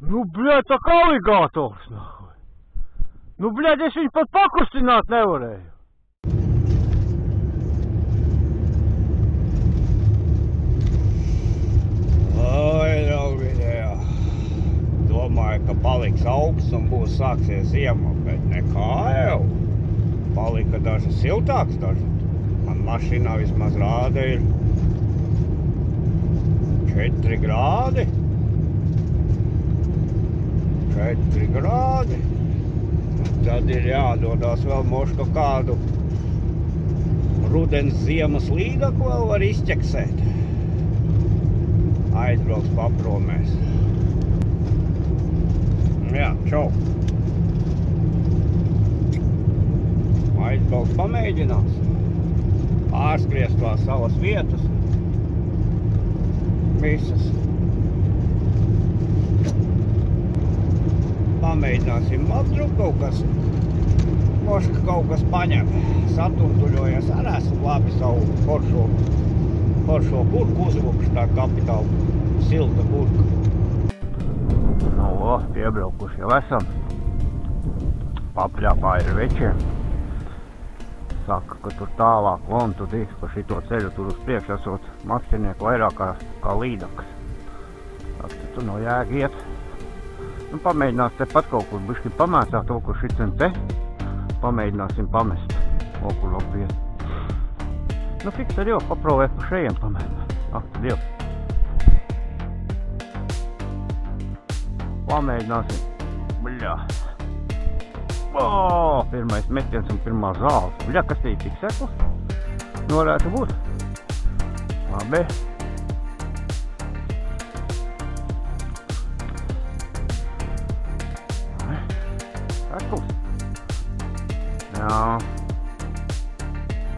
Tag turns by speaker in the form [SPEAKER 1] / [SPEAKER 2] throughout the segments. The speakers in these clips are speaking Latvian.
[SPEAKER 1] Nu, bļaļ, tā kā aligātors, nahuj. Nu, bļaļ, es viņu pat pakustināt nevarēju.
[SPEAKER 2] Oi, draugi, jā. Domāju, ka paliks augsts un būs sāksies ziema, bet nekā jau. Palika daži siltāks, daži. Man mašīnā vismaz rāda ir 4 grādi. 4 grādi. Tad ir jādodās vēl moška kādu rudens ziemas līdaku vēl var izķeksēt. Aizbrauks papromēs. Jā, čau. Aizbrauks pamēģinās. Pārskriest tās savas vietas. Visas. Pamēģināsim matru kaut kas. Moška kaut kas paņem. Satuntuļojies. Arī esmu labi savu foršo burku uzvukšu. Tā kapitāla silta burka.
[SPEAKER 1] Nu, piebraukuši jau esam. Papļāpā ir večiem. Saka, ka tur tālāk un tu tiks pa šito ceļu tur uz priekšu esot makšķernieku vairāk kā līdaks. Tā tur nav jēga iet. Nu, pamēģinās tepat kaut kur bišķi pamēcāt, kaut kur šitien te. Pamēģināsim pamest kaut kur apviet. Nu, fiks ar jau paprovēt pa šejiem pamēģināt. Ak, tad jau. Pamēģināsim. Bļā. Pirmais metiens un pirmā zāles. Bļā, kas tī tik sekls? Nu, varētu būt. Labi. Sekls. Jā.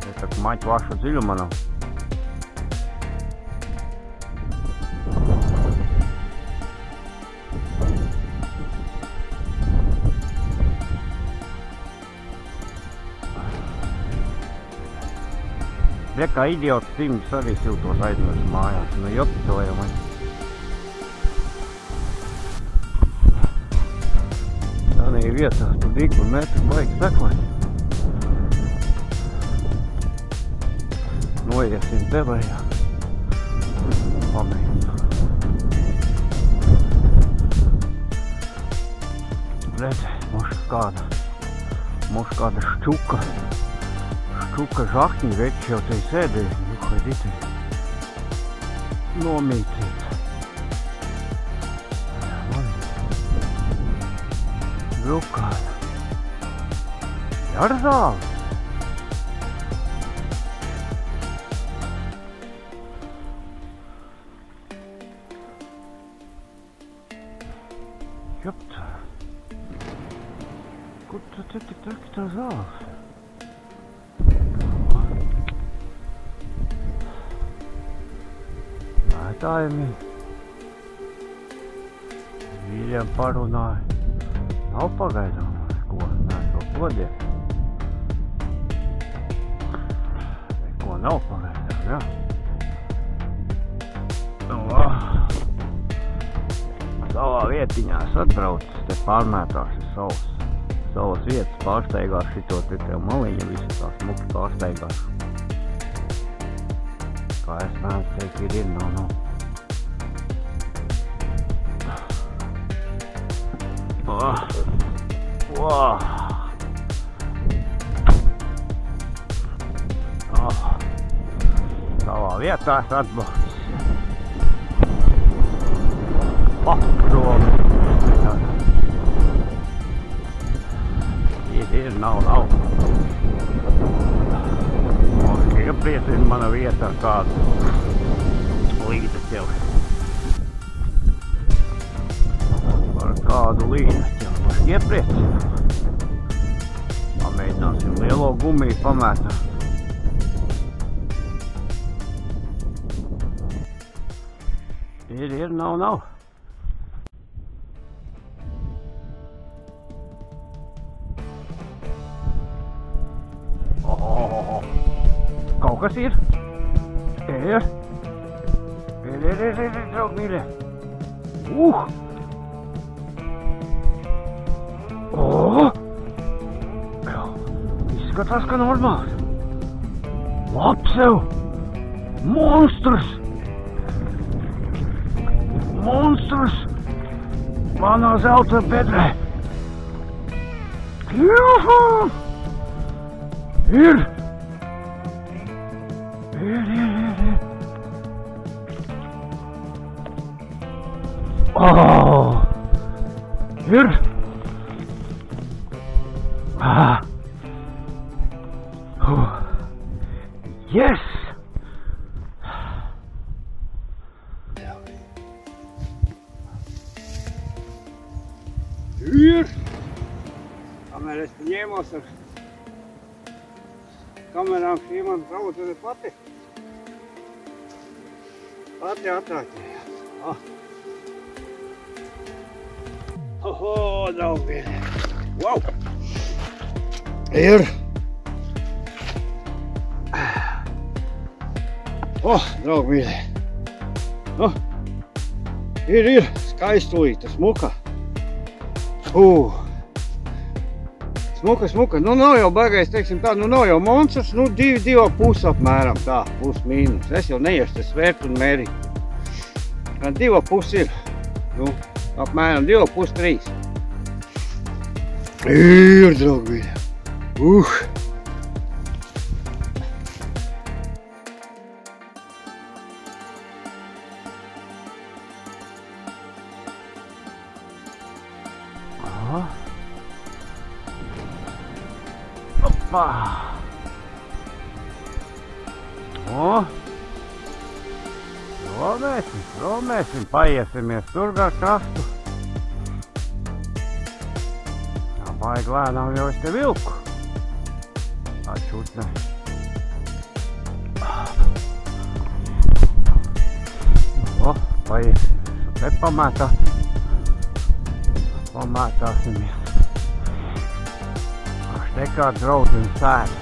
[SPEAKER 1] Es tak maķu vašu dziļumā nav. Re, kā idiots Tims arī siltos aizmirst mājās. Nu, joki to jau man. Tādā vietā tu 2 metru baigi sekoji. Noiesim te lejā. Pamēģinām. Redzi, moš kāda šķuka. Šķuka žahņi veči jau te sēdēja. Nu, haidīti. Nomīcīt. Brukāda. Jarzāli. Jopt. Kur tu te tik traki tā zāles? Mētājumi. Vīļiem parunāja. Nav pagaidām, ko mēs vēl plodies. Neko nav pagaidām, jā. Nu, savā vietiņā es atbraucu, te pārmētās savas vietas, pārsteigās šito te maliņu, visu tā smuki pārsteigās. Kā es mēdzu teikt, ir, nav. Savā vietā es atbraucu. Paprom. Ir, nav. Iepriecina mana vieta ar kādu līdekeli. Ar kādu līdekeli. Iepriecina. Pamēģināsim lielo gumiju pamētāt. Ir, nav. Kaut kas ir. Ir, draugi mīļie. Izskatās, ka normāli. Lapsev! Monstrs! Monstrs! Manā zelta bedrē! Juhu! Ir! Oh! Ir! Ah! Yes!
[SPEAKER 2] Ir! Kamēr es ņēmos ar kamerām, šī man draudzene pati atrāķējās. Oho, draugi! Wow! Ir! Draugi! Ir! Skaistulīta, smuka! Smuka. Nu nav jau baigais, teiksim tā, nu nav jau monstrs, nu 2,5 apmēram tā, plus mīnus. Es jau neiešu te svērt un mērīt. 2,5 ir, nu, apmēram 2,5–3. Ir, draugi.
[SPEAKER 1] Opa! Romēsim, paiesimies tur gar krastu. Jā, baigi lēnām jau es te vilku. Tā čutne. Paiesimies, te pamētāsimies. Te kā draudzene sēta.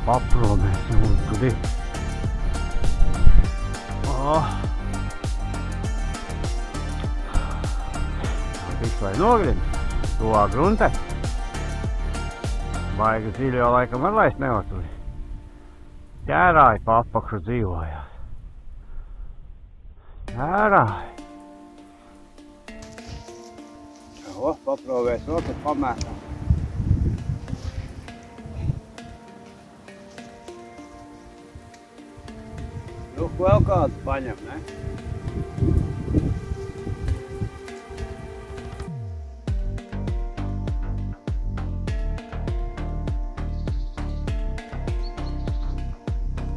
[SPEAKER 1] Papromēsim un tudi. Tiks vai nogrims, tuvā gruntē. Baigi dziļi jau laikam var laist nevaturi. Ķērāji pa apakšu dzīvojās. Ķērāji.
[SPEAKER 2] Paprovēs vēl, tad pamētām. Nu, vēl kādu paņem, ne?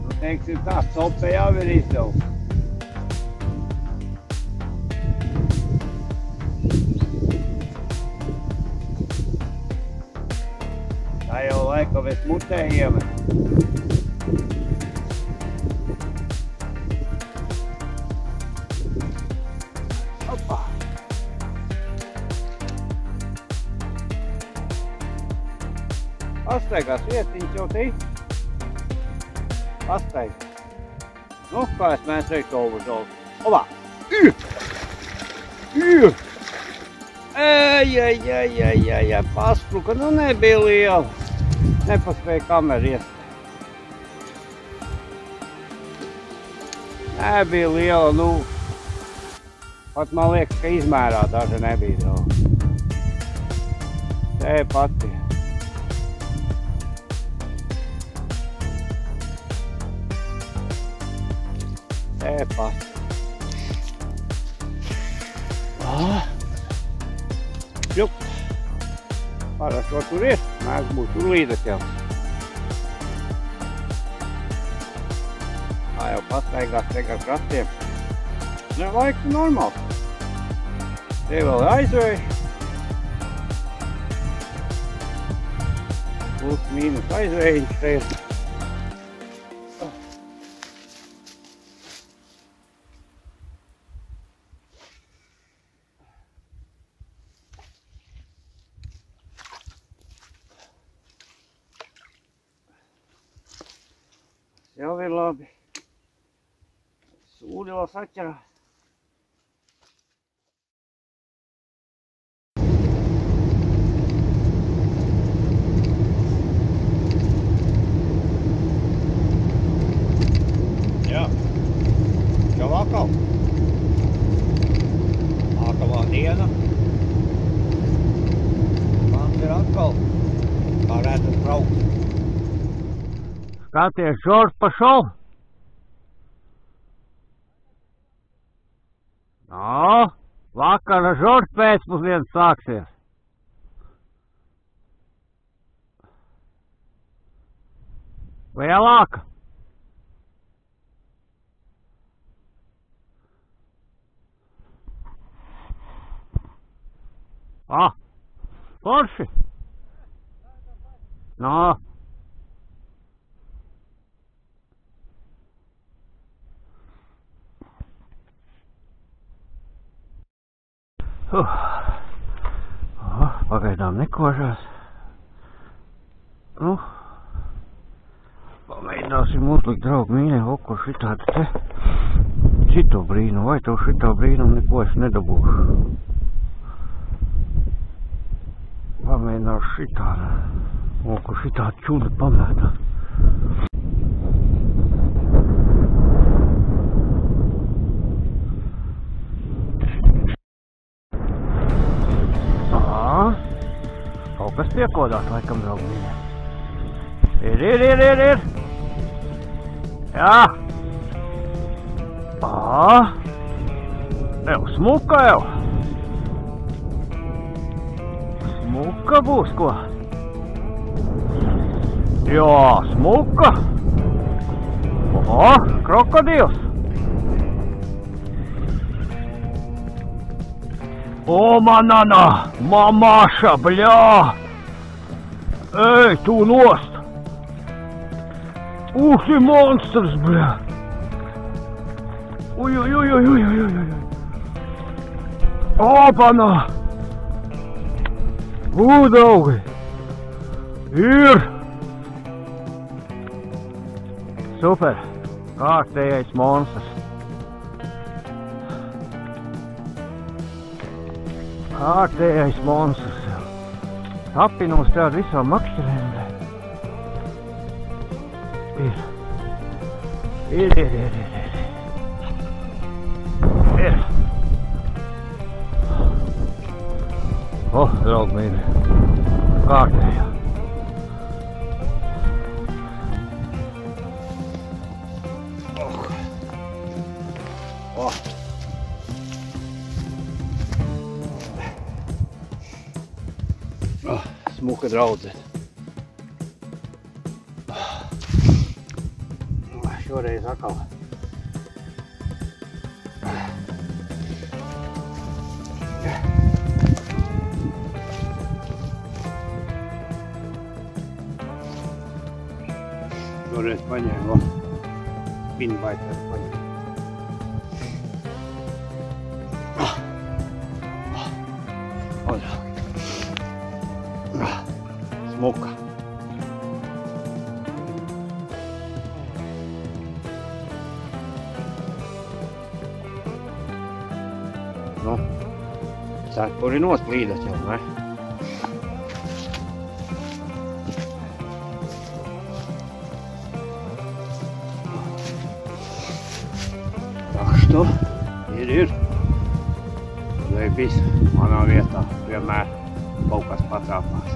[SPEAKER 2] Nu, teiksim tā, sope jau ir izdevusi. Tā jau laikam es mutē iemet. Opa! Pastaigās vietiņas jau te. Pastaigās. Nu, kā es mēs reiz over daudz. Opa! Ir! Ej, paspruka, nu nebija liela. Nepaspēja kameru iest. Nebija liela, nu, pat man liekas, ka izmērā daža nebija daudz. Te pati. Te pati. Jup. Parasti var tur ir, mēs būs tur līdz jau. Tā jau pastaigās te gar krastiem. Ne, laiks ir normāls. Te vēl aizvēja. Plus mīnus aizvējiņš te ir. Jau ir labi. Sūdi vēl saķerās. atkal. Nākamā diena. Mans ir atkal, kā redzat, braukt.
[SPEAKER 1] Skaties, Žorž pašau. No, vakara Žorž pēcpusdienas sāksies. Lielāka. Forši. No. Pagaidām nekožās. Nu, pamēģināsim uzlikt, draugi mīļie, okur šitādu te šito brīnu, vai to šito brīnu neko es nedabūšu. Pamēģināšu šitādu, okur šitādu čudu pamēģināt. Kaut kas piekodās, laikam, draugi mīļie. Ir. Jā. Smuka jau. Smuka būs, ko? Jā, smuka. Krokodils. O, manana, mamaša, bļā! Ej, tu nost! Uši monstrs, bļā! Uj. Opanā! Draugi! Ir! Super! Kārtējais monstrs! Kārtējais monstrs jau. Apinos tādu visām makšķerēm. Ir. Draugi mīļi. Kārtējā. Smuka draudzene. Šoreiz atkal. Šoreiz paņēmu pinbaitēs paņēmu. Smuka. Nu, cepuri nosplīdat jau, ne? Tā što ir. Lai viss manā vietā vienmēr kaut kas patrāpās.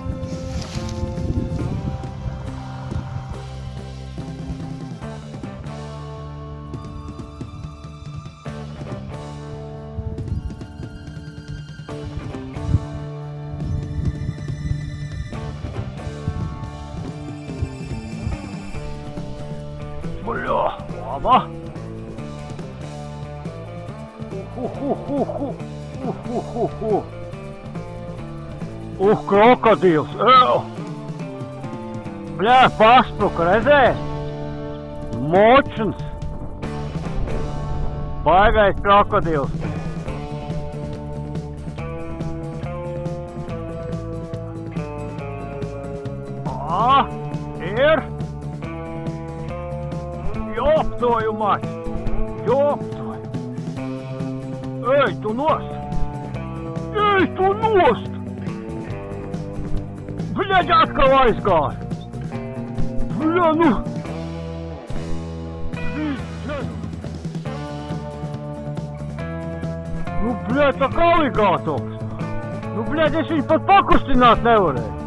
[SPEAKER 1] Bļā, laba! Krokodils! Bļā, paspruka, redzēs? Močns! Baigais krokodils! Ir! Joptoju, mać! Joptoju! Ej, tu nost! Bļaģ, atkal aizgāja! Bļa, nu! Nu, bļaļ, tā kā aligātors. Nu, bļaļ, es viņu pat pakustināt nevarēju.